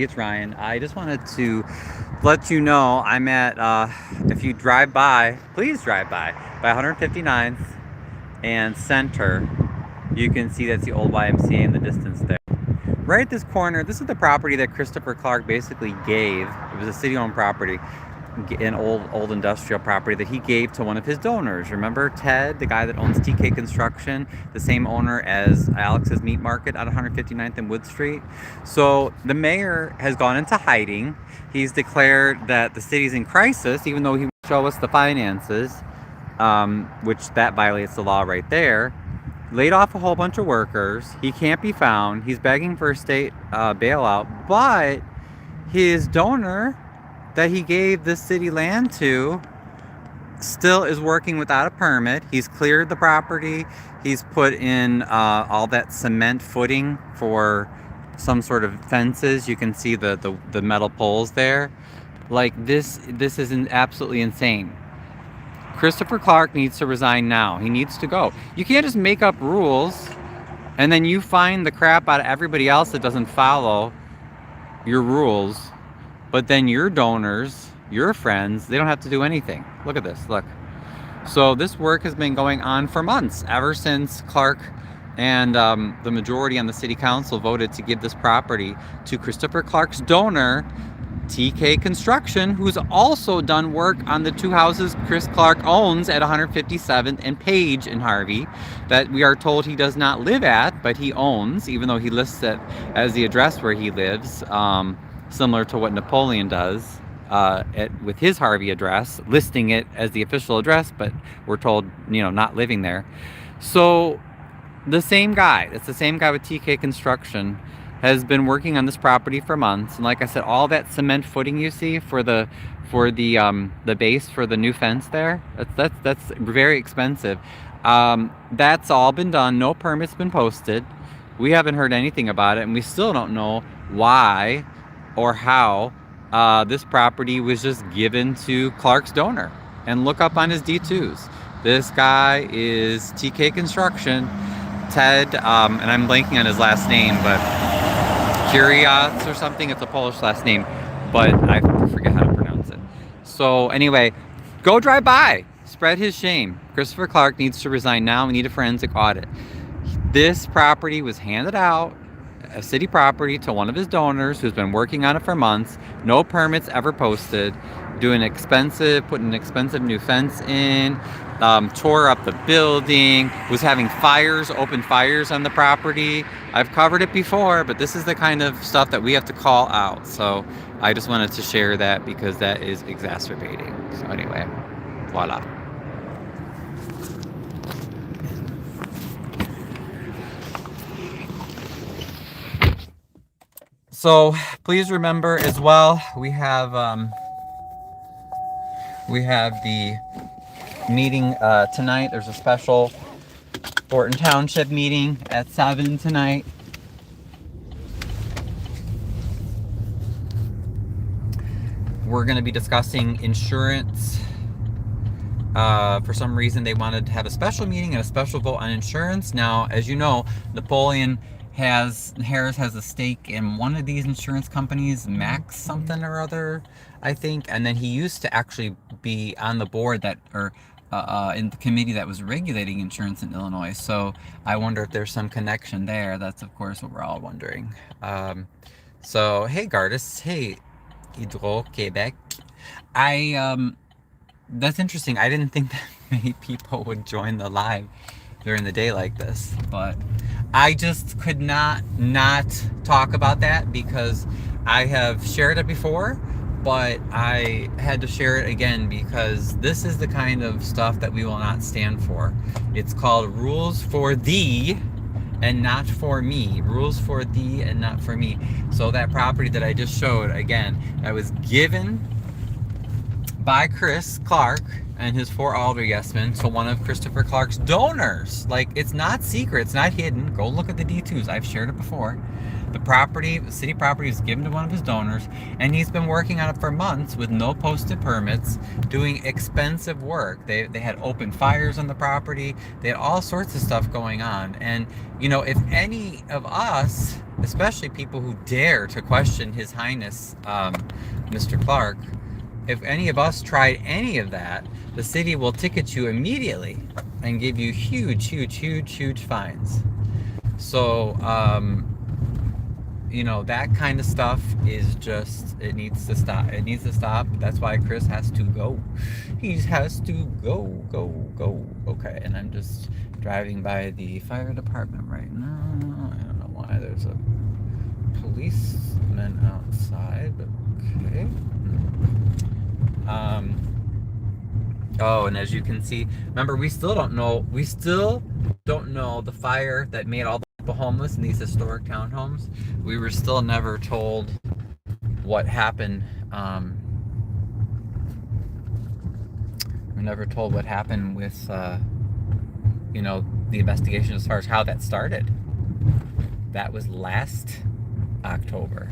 It's Ryan. I just wanted to let you know I'm at, if you drive by, please drive by 159th and Center. You can see that's the old YMCA in the distance there. Right at this corner, this is the property that Christopher Clark basically gave. It was a city-owned property, an old industrial property that he gave to one of his donors. Remember Ted, the guy that owns TK Construction, the same owner as Alex's Meat Market on 159th and Wood Street. So the mayor has gone into hiding. He's declared that the city's in crisis, even though he will show us the finances, which that violates the law right there. Laid off a whole bunch of workers. He can't be found. He's begging for a state bailout, but his donor that he gave this city land to still is working without a permit. He's cleared the property. He's put in all that cement footing for some sort of fences. You can see the metal poles there. Like this is absolutely insane. Christopher Clark needs to resign now. He needs to go. You can't just make up rules and then you find the crap out of everybody else that doesn't follow your rules. But then your donors, your friends, they don't have to do anything. Look at this, look. So this work has been going on for months, ever since Clark and the majority on the city council voted to give this property to Christopher Clark's donor, TK Construction, who's also done work on the two houses Chris Clark owns at 157th and Page in Harvey that we are told he does not live at, but he owns, even though he lists it as the address where he lives. Similar to what Napoleon does with his Harvey address, listing it as the official address, but we're told, not living there. So the same guy, it's the same guy with TK Construction, has been working on this property for months. And like I said, all that cement footing you see for the base for the new fence there, that's very expensive. That's all been done. No permits been posted. We haven't heard anything about it, and we still don't know why or how this property was just given to Clark's donor. And look up on his D2s. This guy is TK Construction, Ted, and I'm blanking on his last name, but Kuriat or something. It's a Polish last name, but I forget how to pronounce it. So anyway, go drive by. Spread his shame. Christopher Clark needs to resign now. We need a forensic audit. This property was handed out, a city property, to one of his donors who's been working on it for months. No permits ever posted. Putting an expensive new fence in. Tore up the building. Was having open fires on the property. I've covered it before, but this is the kind of stuff that we have to call out. So I just wanted to share that because that is exacerbating. So anyway, voila. So please remember as well, we have the meeting tonight. There's a special Thornton Township meeting at 7 tonight. We're going to be discussing insurance. For some reason, they wanted to have a special meeting and a special vote on insurance. Now, as you know, Napoleon Harris has a stake in one of these insurance companies, Max something or other, I think. And then he used to actually be on the board in the committee that was regulating insurance in Illinois. So I wonder if there's some connection there. That's, of course, what we're all wondering. So, hey, Gardis. Hey, Hydro-Québec. That's interesting. I didn't think that many people would join the live during the day like this, but I just could not talk about that because I have shared it before, but I had to share it again because this is the kind of stuff that we will not stand for. It's called rules for thee and not for me. Rules for thee and not for me. So that property that I just showed, again, that was given by Chris Clark and his 4 alder yes-men to one of Christopher Clark's donors. Like, it's not secret, it's not hidden. Go look at the D2s. I've shared it before. The city property was given to one of his donors, and he's been working on it for months with no posted permits, doing expensive work. They had open fires on the property. They had all sorts of stuff going on. And, if any of us especially people who dare to question His Highness, Mr. Clark, if any of us tried any of that, the city will ticket you immediately and give you huge fines. So, that kind of stuff is just, it needs to stop. It needs to stop. That's why Chris has to go. He has to go. Okay, and I'm just driving by the fire department right now. I don't know why there's a policeman outside, but okay. Oh, and as you can see, remember, we still don't know the fire that made all the people homeless in these historic townhomes. We were still never told what happened. We're never told what happened with, the investigation as far as how that started. That was last October.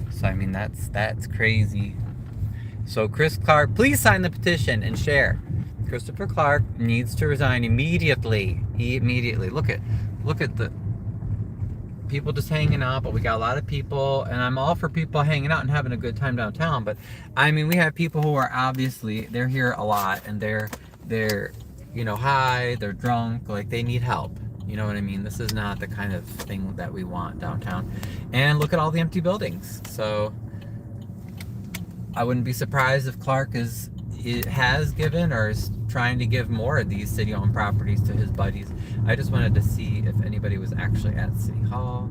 So, I mean, that's crazy. So, Chris Clark, please sign the petition and share. Christopher Clark needs to resign immediately. Immediately. Look at the people just hanging out, but we got a lot of people, and I'm all for people hanging out and having a good time downtown. But I mean, we have people who are obviously, they're here a lot, and they're high, they're drunk, like they need help. You know what I mean? This is not the kind of thing that we want downtown. And look at all the empty buildings. So I wouldn't be surprised if Clark has given or is trying to give more of these city-owned properties to his buddies. I just wanted to see if anybody was actually at City Hall.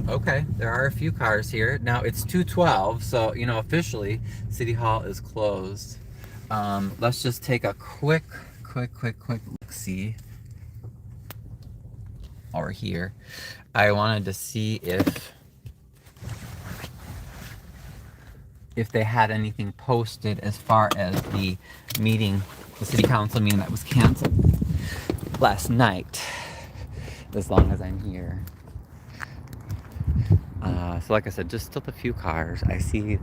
Okay, there are a few cars here. Now it's 2:12, so officially City Hall is closed. Let's just take a quick look-see over here. I wanted to see if they had anything posted as far as the meeting, the city council meeting that was canceled last night, as long as I'm here. So like I said, just still a few cars. I see the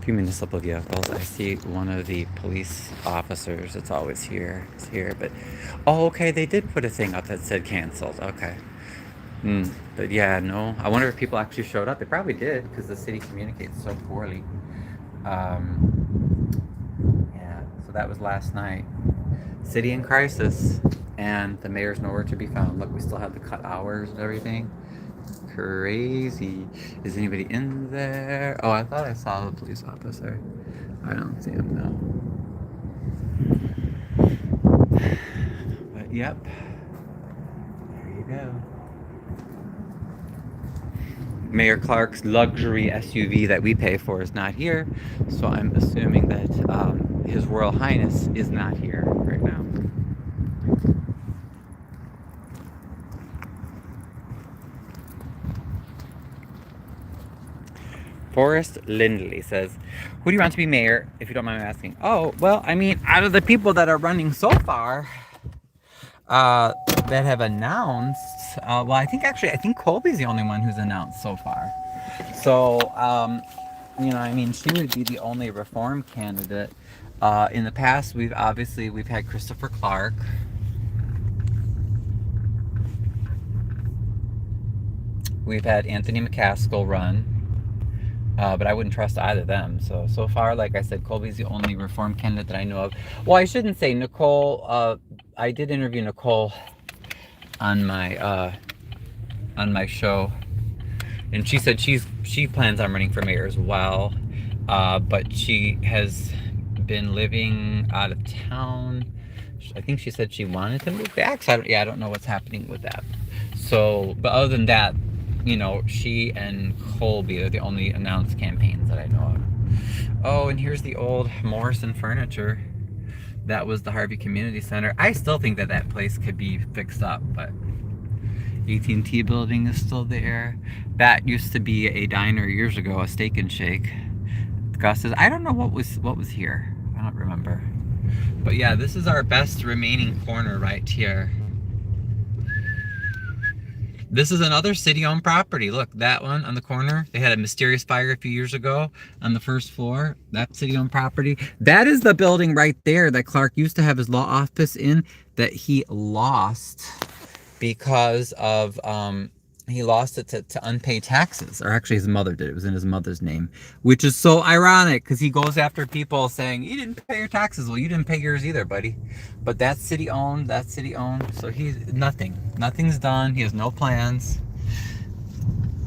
few municipal vehicles. I see one of the police officers. It's always here. It's here, but okay, they did put a thing up that said canceled. Okay. But yeah, no. I wonder if people actually showed up. They probably did, because the city communicates so poorly. Yeah, so that was last night. City in crisis, and the mayor's nowhere to be found. Look, we still have the cut hours and everything. Crazy. Is anybody in there? Oh, I thought I saw the police officer. I don't see him now. But yep. There you go. Mayor Clark's luxury SUV that we pay for is not here, so I'm assuming that His Royal Highness is not here right now. Forrest Lindley says, who do you want to be mayor, if you don't mind me asking? Oh, well, I mean, out of the people that are running so far, that have announced, well, I think Colby's the only one who's announced so far. So, I mean, she would be the only reform candidate. In the past, we've had Christopher Clark. We've had Anthony McCaskill run. But I wouldn't trust either of them. So far, like I said, Colby's the only reform candidate that I know of. Well, I shouldn't say Nicole. I did interview Nicole on my show, and she said she plans on running for mayor as well. But she has been living out of town. I think she said she wanted to move back. So I don't know what's happening with that. So, but other than that, she and Colby are the only announced campaigns that I know of. Oh, and here's the old Morrison furniture. That was the Harvey Community Center. I still think that place could be fixed up, but AT&T building is still there. That used to be a diner years ago, a Steak and Shake. Gus says, I don't know what was here. I don't remember. But yeah, this is our best remaining corner right here. This is another city-owned property. Look, that one on the corner. They had a mysterious fire a few years ago on the first floor. That city-owned property. That is the building right there that Clark used to have his law office in that he lost because of he lost it to unpaid taxes. Or actually his mother did. It was in his mother's name, which is so ironic because he goes after people saying, you didn't pay your taxes. Well, you didn't pay yours either, buddy. But that's city owned. That's city owned. So he's nothing's done. He has no plans.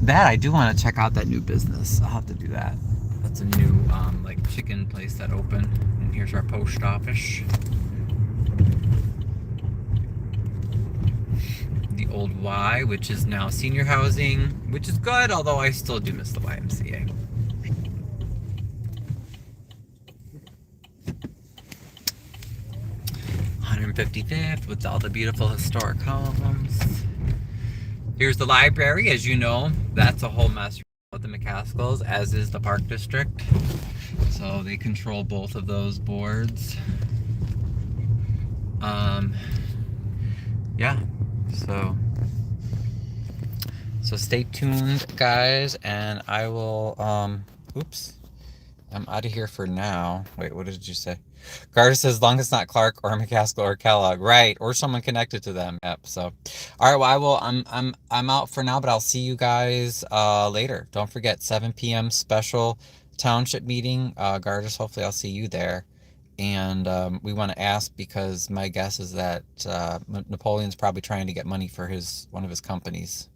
That I do want to check out, that new business. I'll have to do that. That's a new like chicken place that opened. And here's our post office. The old Y, which is now senior housing, which is good, although I still do miss the YMCA. $155th with all the beautiful historic homes. Here's the library. As you know, that's a whole mess with the McCaskills, as is the Park District. So they control both of those boards. Yeah. So stay tuned, guys, and I will, oops, I'm out of here for now. Wait, what did you say? Garda says, as long as it's not Clark or McCaskill or Kellogg, right, or someone connected to them. Yep. So, all right, well, I will, I'm out for now, but I'll see you guys later. Don't forget, 7 p.m. special township meeting. Gardas, hopefully I'll see you there. And we want to ask, because my guess is that Napoleon's probably trying to get money for one of his companies.